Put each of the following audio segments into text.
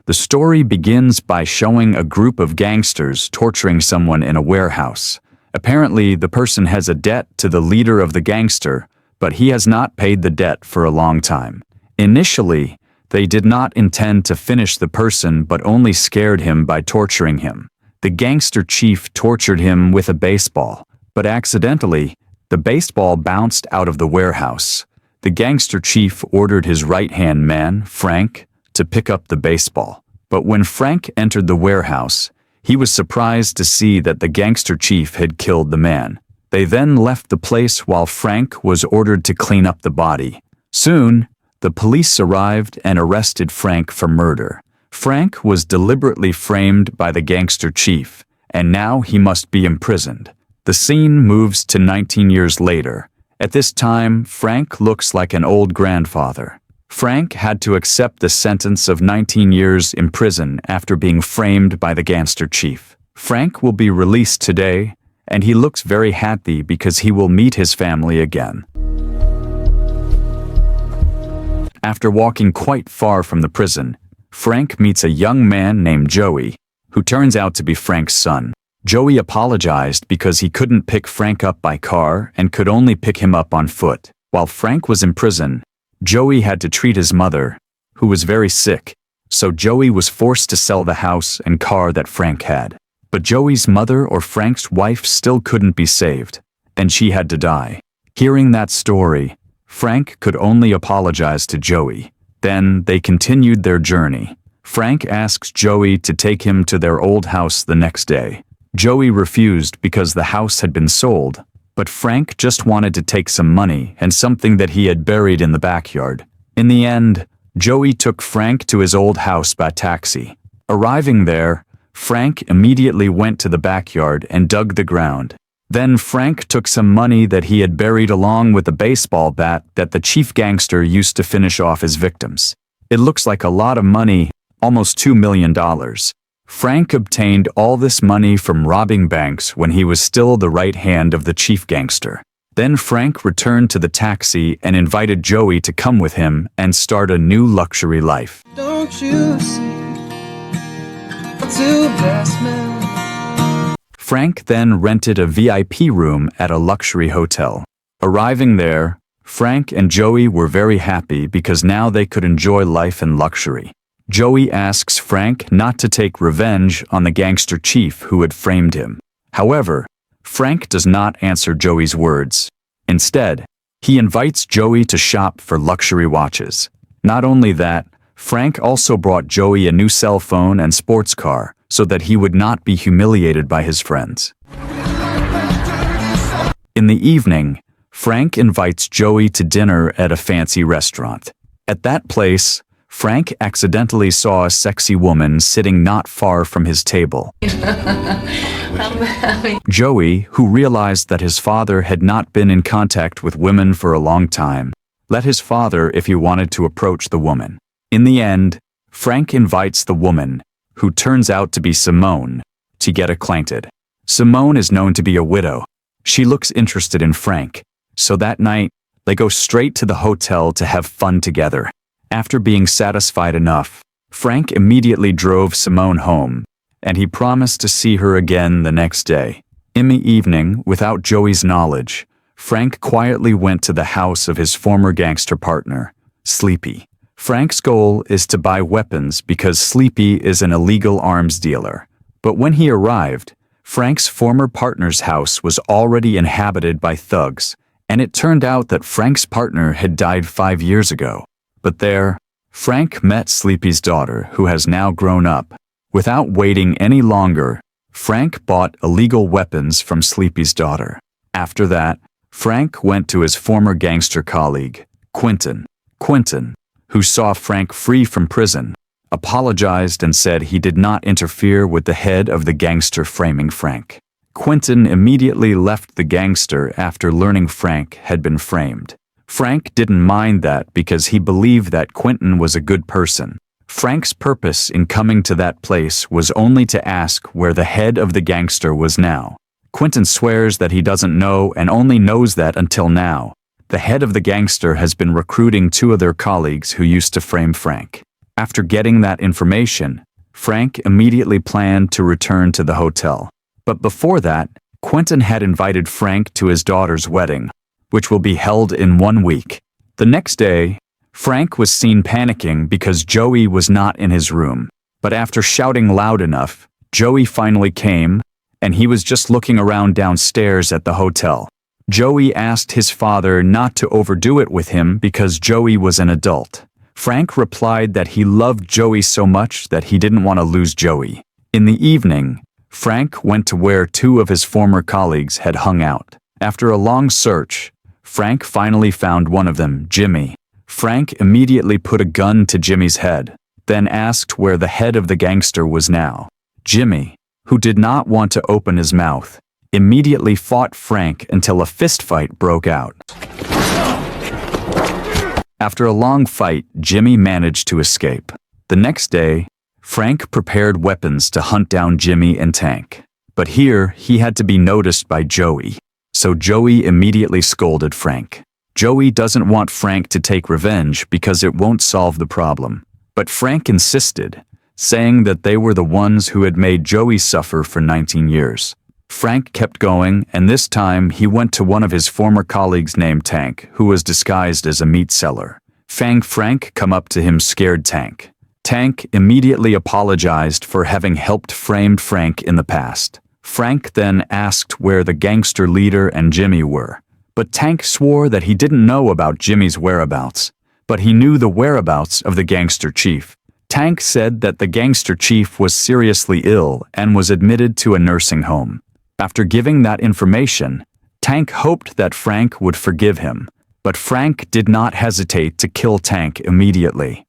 The story begins by showing a group of gangsters torturing someone in a warehouse. Apparently, the person has a debt to the leader of the gangster, but he has not paid the debt for a long time. Initially, they did not intend to finish the person but only scared him by torturing him. The gangster chief tortured him with a baseball, but accidentally, the baseball bounced out of the warehouse. The gangster chief ordered his right-hand man, Frank, to pick up the baseball. But when Frank entered the warehouse, he was surprised to see that the gangster chief had killed the man. They then left the place while Frank was ordered to clean up the body. Soon, the police arrived and arrested Frank for murder. Frank was deliberately framed by the gangster chief, and now he must be imprisoned. The scene moves to 19 years later. At this time, Frank looks like an old grandfather. Frank had to accept the sentence of 19 years in prison after being framed by the gangster chief. Frank will be released today, and he looks very happy because he will meet his family again. After walking quite far from the prison, Frank meets a young man named Joey, who turns out to be Frank's son. Joey apologized because he couldn't pick Frank up by car and could only pick him up on foot. While Frank was in prison, Joey had to treat his mother, who was very sick, so Joey was forced to sell the house and car that Frank had. But Joey's mother or Frank's wife still couldn't be saved, and she had to die. Hearing that story, Frank could only apologize to Joey. Then they continued their journey. Frank asks Joey to take him to their old house the next day. Joey refused because the house had been sold, but Frank just wanted to take some money and something that he had buried in the backyard. In the end, Joey took Frank to his old house by taxi. Arriving there, Frank immediately went to the backyard and dug the ground. Then Frank took some money that he had buried along with the baseball bat that the chief gangster used to finish off his victims. It looks like a lot of money, almost $2 million. Frank obtained all this money from robbing banks when he was still the right hand of the chief gangster. Then Frank returned to the taxi and invited Joey to come with him and start a new luxury life. Don't you see? Two best men. Frank then rented a VIP room at a luxury hotel. Arriving there, Frank and Joey were very happy because now they could enjoy life in luxury. Joey asks Frank not to take revenge on the gangster chief who had framed him. However, Frank does not answer Joey's words. Instead, he invites Joey to shop for luxury watches. Not only that, Frank also brought Joey a new cell phone and sports car so that he would not be humiliated by his friends. In the evening, Frank invites Joey to dinner at a fancy restaurant. At that place, Frank accidentally saw a sexy woman sitting not far from his table. Joey, who realized that his father had not been in contact with women for a long time, let his father if he wanted to approach the woman. In the end, Frank invites the woman, who turns out to be Simone, to get acquainted. Simone is known to be a widow. She looks interested in Frank, so that night, they go straight to the hotel to have fun together. After being satisfied enough, Frank immediately drove Simone home, and he promised to see her again the next day. In the evening, without Joey's knowledge, Frank quietly went to the house of his former gangster partner, Sleepy. Frank's goal is to buy weapons because Sleepy is an illegal arms dealer. But when he arrived, Frank's former partner's house was already inhabited by thugs, and it turned out that Frank's partner had died 5 years ago. But there, Frank met Sleepy's daughter, who has now grown up. Without waiting any longer, Frank bought illegal weapons from Sleepy's daughter. After that, Frank went to his former gangster colleague, Quentin. Quentin, who saw Frank free from prison, apologized and said he did not interfere with the head of the gangster framing Frank. Quentin immediately left the gangster after learning Frank had been framed. Frank didn't mind that because he believed that Quentin was a good person. Frank's purpose in coming to that place was only to ask where the head of the gangster was now. Quentin swears that he doesn't know and only knows that until now. The head of the gangster has been recruiting 2 of their colleagues who used to frame Frank. After getting that information, Frank immediately planned to return to the hotel. But before that, Quentin had invited Frank to his daughter's wedding, which will be held in 1 week. The next day, Frank was seen panicking because Joey was not in his room. But after shouting loud enough, Joey finally came, and he was just looking around downstairs at the hotel. Joey asked his father not to overdo it with him because Joey was an adult. Frank replied that he loved Joey so much that he didn't want to lose Joey. In the evening, Frank went to where 2 of his former colleagues had hung out. After a long search, Frank finally found one of them, Jimmy. Frank immediately put a gun to Jimmy's head, then asked where the head of the gangster was now. Jimmy, who did not want to open his mouth, immediately fought Frank until a fistfight broke out. After a long fight, Jimmy managed to escape. The next day, Frank prepared weapons to hunt down Jimmy and Tank. But here, he had to be noticed by Joey. So Joey immediately scolded Frank. Joey doesn't want Frank to take revenge because it won't solve the problem. But Frank insisted, saying that they were the ones who had made Joey suffer for 19 years. Frank kept going, and this time he went to one of his former colleagues named Tank, who was disguised as a meat seller. Frank come up to him scared Tank. Tank immediately apologized for having helped frame Frank in the past. Frank then asked where the gangster leader and Jimmy were. But Tank swore that he didn't know about Jimmy's whereabouts, but he knew the whereabouts of the gangster chief. Tank said that the gangster chief was seriously ill and was admitted to a nursing home. After giving that information, Tank hoped that Frank would forgive him, but Frank did not hesitate to kill Tank immediately.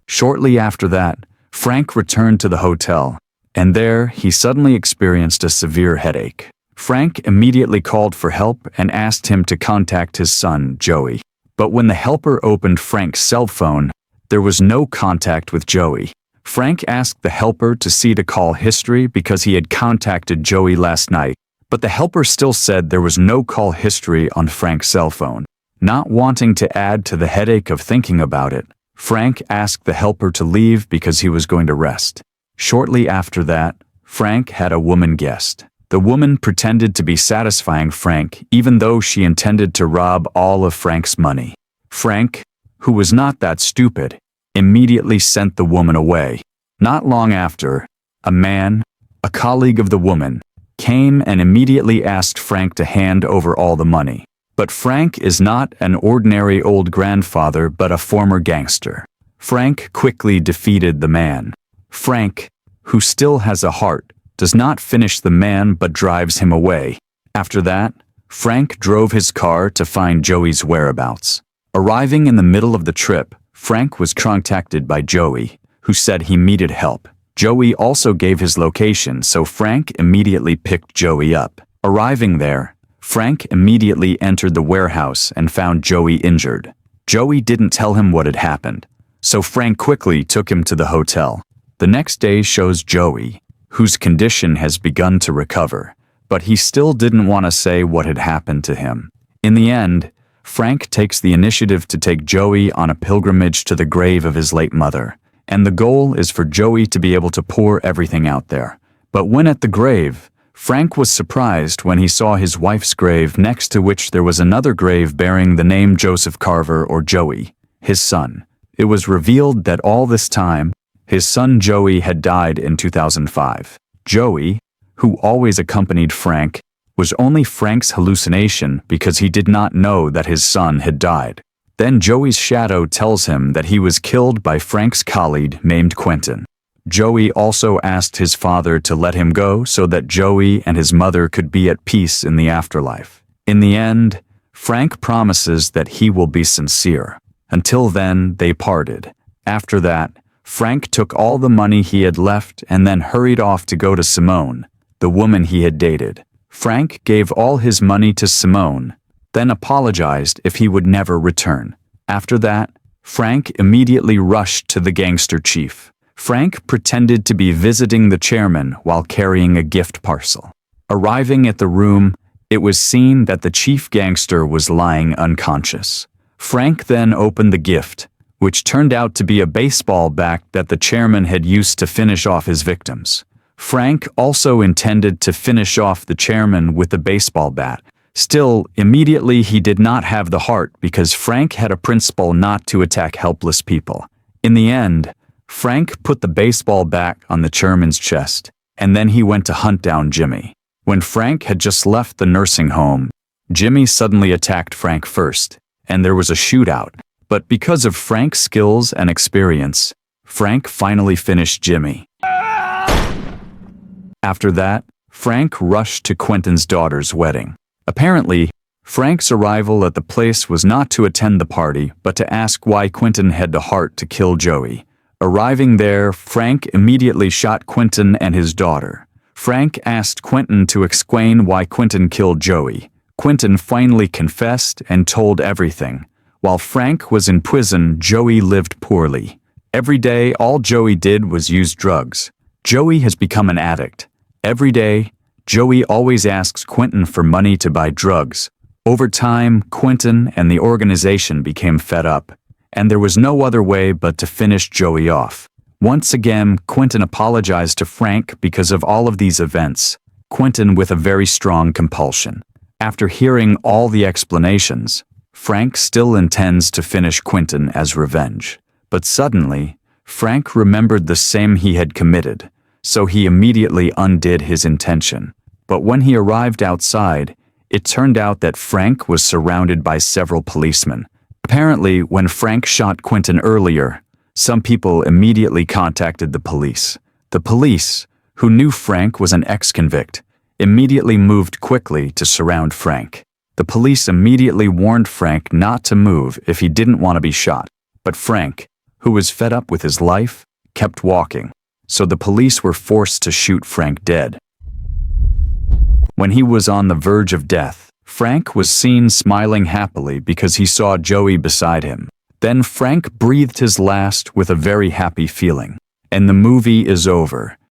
Shortly after that, Frank returned to the hotel, and there he suddenly experienced a severe headache. Frank immediately called for help and asked him to contact his son, Joey. But when the helper opened Frank's cell phone, there was no contact with Joey. Frank asked the helper to see the call history because he had contacted Joey last night, but the helper still said there was no call history on Frank's cell phone. Not wanting to add to the headache of thinking about it, Frank asked the helper to leave because he was going to rest. Shortly after that, Frank had a woman guest. The woman pretended to be satisfying Frank even though she intended to rob all of Frank's money. Frank, who was not that stupid, immediately sent the woman away. Not long after, a man, a colleague of the woman, came and immediately asked Frank to hand over all the money. But Frank is not an ordinary old grandfather but a former gangster. Frank quickly defeated the man. Frank, who still has a heart, does not finish the man but drives him away. After that, Frank drove his car to find Joey's whereabouts. Arriving in the middle of the trip, Frank was contacted by Joey, who said he needed help. Joey also gave his location, so Frank immediately picked Joey up. Arriving there, Frank immediately entered the warehouse and found Joey injured. Joey didn't tell him what had happened, so Frank quickly took him to the hotel. The next day shows Joey, whose condition has begun to recover, but he still didn't want to say what had happened to him. In the end, Frank takes the initiative to take Joey on a pilgrimage to the grave of his late mother, and the goal is for Joey to be able to pour everything out there. But when at the grave, Frank was surprised when he saw his wife's grave next to which there was another grave bearing the name Joseph Carver or Joey, his son. It was revealed that all this time, his son Joey had died in 2005. Joey, who always accompanied Frank, was only Frank's hallucination because he did not know that his son had died. Then Joey's shadow tells him that he was killed by Frank's colleague named Quentin. Joey also asked his father to let him go so that Joey and his mother could be at peace in the afterlife. In the end, Frank promises that he will be sincere. Until then, they parted. After that, Frank took all the money he had left and then hurried off to go to Simone, the woman he had dated. Frank gave all his money to Simone, then apologized if he would never return. After that, Frank immediately rushed to the gangster chief. Frank pretended to be visiting the chairman while carrying a gift parcel. Arriving at the room, it was seen that the chief gangster was lying unconscious. Frank then opened the gift, which turned out to be a baseball bat that the chairman had used to finish off his victims. Frank also intended to finish off the chairman with the baseball bat. Still, immediately he did not have the heart because Frank had a principle not to attack helpless people. In the end, Frank put the baseball bat on the chairman's chest, and then he went to hunt down Jimmy. When Frank had just left the nursing home, Jimmy suddenly attacked Frank first, and there was a shootout. But because of Frank's skills and experience, Frank finally finished Jimmy. After that, Frank rushed to Quentin's daughter's wedding. Apparently, Frank's arrival at the place was not to attend the party, but to ask why Quentin had the heart to kill Joey. Arriving there, Frank immediately shot Quentin and his daughter. Frank asked Quentin to explain why Quentin killed Joey. Quentin finally confessed and told everything. While Frank was in prison, Joey lived poorly. Every day, all Joey did was use drugs. Joey has become an addict. Every day, Joey always asks Quentin for money to buy drugs. Over time, Quentin and the organization became fed up, and there was no other way but to finish Joey off. Once again, Quentin apologized to Frank because of all of these events, Quentin with a very strong compulsion. After hearing all the explanations, Frank still intends to finish Quentin as revenge. But suddenly, Frank remembered the same he had committed, so he immediately undid his intention. But when he arrived outside, it turned out that Frank was surrounded by several policemen. Apparently, when Frank shot Quentin earlier, some people immediately contacted the police. The police, who knew Frank was an ex-convict, immediately moved quickly to surround Frank. The police immediately warned Frank not to move if he didn't want to be shot. But Frank, who was fed up with his life, kept walking, so the police were forced to shoot Frank dead. When he was on the verge of death, Frank was seen smiling happily because he saw Joey beside him. Then Frank breathed his last with a very happy feeling. And the movie is over.